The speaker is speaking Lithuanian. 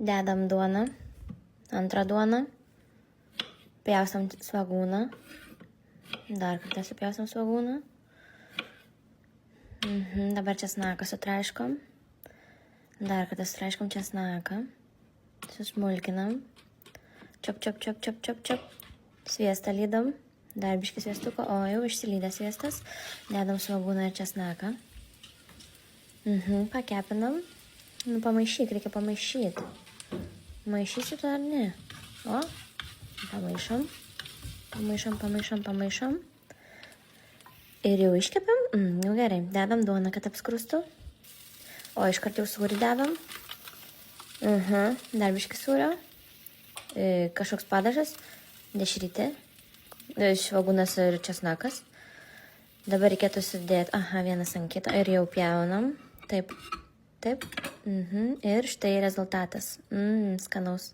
Dedam duoną, antrą duoną, pjaustam svagūną, dar kartą supjaustam svagūną. Dabar česnaką sutraiškom, dar kartą sutraiškom česnaką, susmulkinam, čiop, sviestą lydam, dar biškį sviestuko, o jau išsilydęs sviestas, dedam svagūną ir česnaką. Pakepinam, pamaišyk, reikia pamaišyti. Maišysit ar ne? O, pamaišom. Ir jau iškepam? Jau gerai. Dedam duoną, kad apskrustų. O, iškart jau sūrį dedam. Dar biškį sūrio. Kažkoks padažas. Dešrytė. Svagūnas ir česnakas. Dabar reikėtų sudėti, vienas ant kito. Ir jau pjaunam. Taip. Ir štai rezultatas. Skanaus.